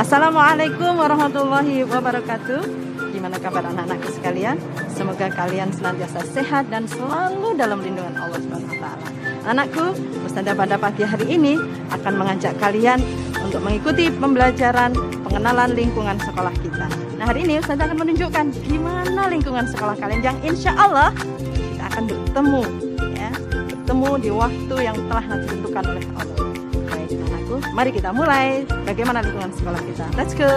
Assalamualaikum warahmatullahi wabarakatuh. Gimana kabar anak-anakku sekalian? Semoga kalian senantiasa sehat dan selalu dalam lindungan Allah SWT. Anakku, Ustazah pada pagi hari ini akan mengajak kalian untuk mengikuti pembelajaran pengenalan lingkungan sekolah kita. Nah, hari ini Ustazah akan menunjukkan gimana lingkungan sekolah kalian yang insya Allah kita akan bertemu, ya, bertemu di waktu yang telah nanti ditentukan oleh Allah. Baik, anakku, mari kita mulai. Bagaimana lingkungan sekolah kita? Let's go!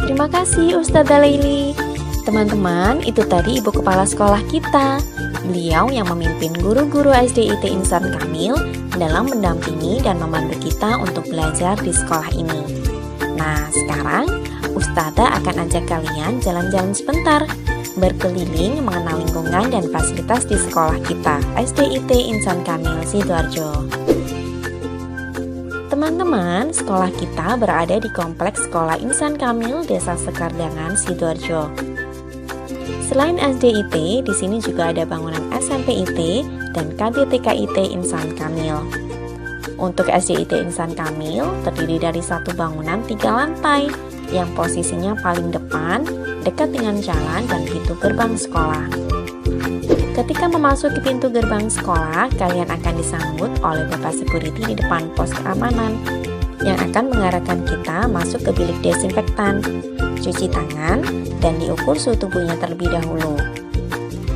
Terima kasih Ustazah Leili. Teman-teman, itu tadi Ibu Kepala Sekolah kita. Beliau yang memimpin guru-guru SDIT Insan Kamil dalam mendampingi dan membantu kita untuk belajar di sekolah ini. Nah, sekarang Ustazah akan ajak kalian jalan-jalan sebentar, berkeliling mengenal lingkungan dan fasilitas di sekolah kita, SDIT Insan Kamil Sidoarjo. Teman-teman, sekolah kita berada di Kompleks Sekolah Insan Kamil Desa Sekardangan, Sidoarjo. Selain SDIT, di sini juga ada bangunan SMPIT dan KDTKIT Insan Kamil. Untuk SDIT Insan Kamil terdiri dari satu bangunan 3 lantai yang posisinya paling depan, dekat dengan jalan dan pintu gerbang sekolah. Ketika memasuki pintu gerbang sekolah, kalian akan disambut oleh Bapak Security di depan pos keamanan yang akan mengarahkan kita masuk ke bilik desinfektan, cuci tangan, dan diukur suhu tubuhnya terlebih dahulu.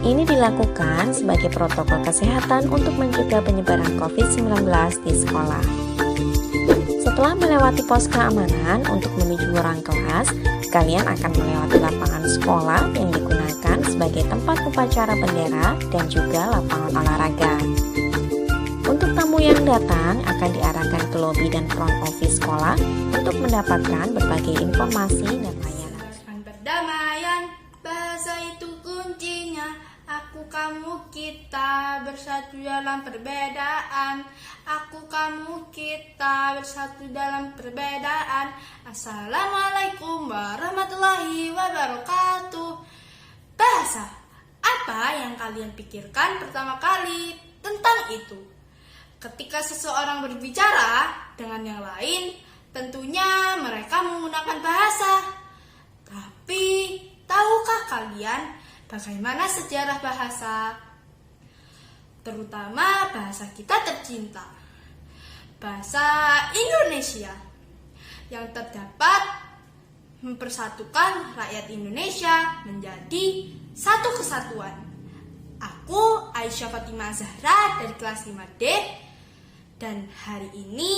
Ini dilakukan sebagai protokol kesehatan untuk mencegah penyebaran COVID-19 di sekolah. Setelah melewati pos keamanan untuk menuju ruang kelas, kalian akan melewati lapangan sekolah yang digunakan sebagai tempat upacara bendera dan juga lapangan olahraga. Untuk tamu yang datang akan diarahkan ke lobi dan front office sekolah untuk mendapatkan berbagai informasi dan layanan. Perdamaian, bahasa itu kuncinya. Aku, kamu, kita bersatu dalam perbedaan. Aku, kamu, kita bersatu dalam perbedaan. Assalamualaikum warahmatullahi wabarakatuh. Bahasa, apa yang kalian pikirkan pertama kali tentang itu? Ketika seseorang berbicara dengan yang lain, tentunya mereka menggunakan bahasa. Tapi, tahukah kalian bagaimana sejarah bahasa? Terutama bahasa kita tercinta, bahasa Indonesia, yang terdapat mempersatukan rakyat Indonesia menjadi satu kesatuan. Aku Aisyah Fatimah Zahra dari kelas 5D, dan hari ini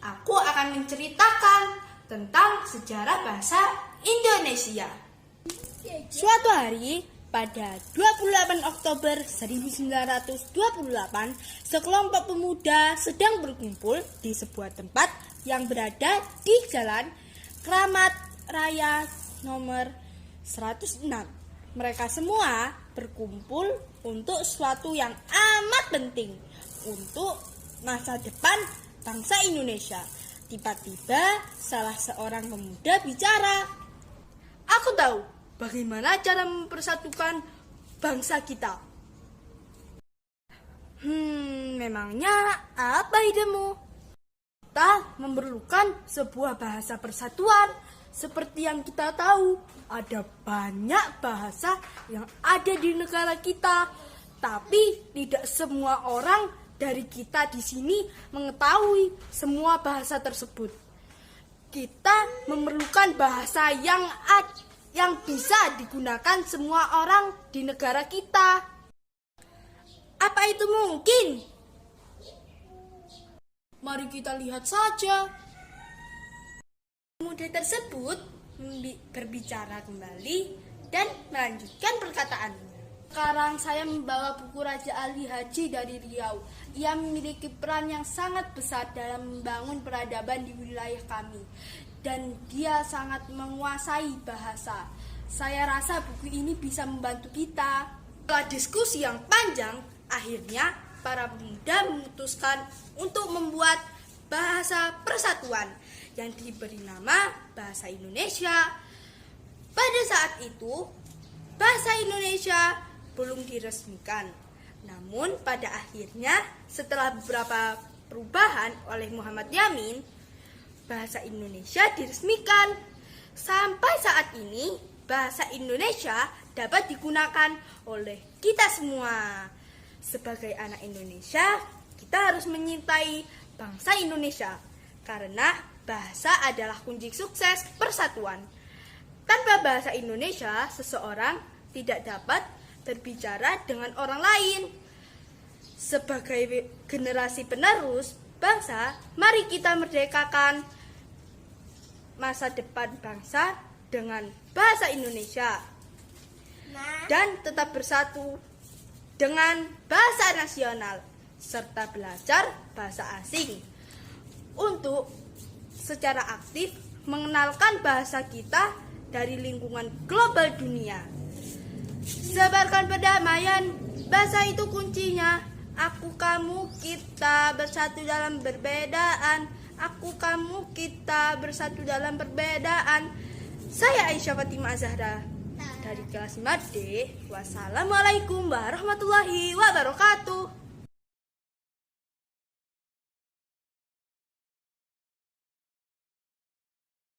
aku akan menceritakan tentang sejarah bahasa Indonesia. Suatu hari, pada 28 Oktober 1928, sekelompok pemuda sedang berkumpul di sebuah tempat yang berada di Jalan Kramat Raya nomor 106. Mereka semua berkumpul untuk sesuatu yang amat penting untuk masa depan bangsa Indonesia. Tiba-tiba salah seorang pemuda bicara. Aku tahu bagaimana cara mempersatukan bangsa kita. Memangnya apa idemu? Kita memerlukan sebuah bahasa persatuan. Seperti yang kita tahu, ada banyak bahasa yang ada di negara kita. Tapi tidak semua orang dari kita di sini mengetahui semua bahasa tersebut. Kita memerlukan bahasa yang bisa digunakan semua orang di negara kita. Apa itu mungkin? Mari kita lihat saja. Pemuda tersebut berbicara kembali dan melanjutkan perkataannya. Sekarang saya membawa buku Raja Ali Haji dari Riau. Ia memiliki peran yang sangat besar dalam membangun peradaban di wilayah kami. Dan dia sangat menguasai bahasa. Saya rasa buku ini bisa membantu kita. Setelah diskusi yang panjang, akhirnya para pemuda memutuskan untuk membuat bahasa persatuan yang diberi nama Bahasa Indonesia. Pada saat itu, Bahasa Indonesia belum diresmikan. Namun pada akhirnya setelah beberapa perubahan oleh Muhammad Yamin, bahasa Indonesia diresmikan. Sampai saat ini, bahasa Indonesia dapat digunakan oleh kita semua. Sebagai anak Indonesia, kita harus menyintai bangsa Indonesia karena bahasa adalah kunci sukses persatuan. Tanpa bahasa Indonesia, seseorang tidak dapat berbicara dengan orang lain. Sebagai generasi penerus bangsa, mari kita merdekakan masa depan bangsa dengan bahasa Indonesia dan tetap bersatu dengan bahasa nasional serta belajar bahasa asing untuk secara aktif mengenalkan bahasa kita dari lingkungan global dunia. Sebarkan perdamaian, bahasa itu kuncinya. Aku, kamu, kita bersatu dalam perbedaan. Aku, kamu, kita bersatu dalam perbedaan. Saya Aisyah Fatimah Zahra dari kelas 5D. Wassalamualaikum warahmatullahi wabarakatuh.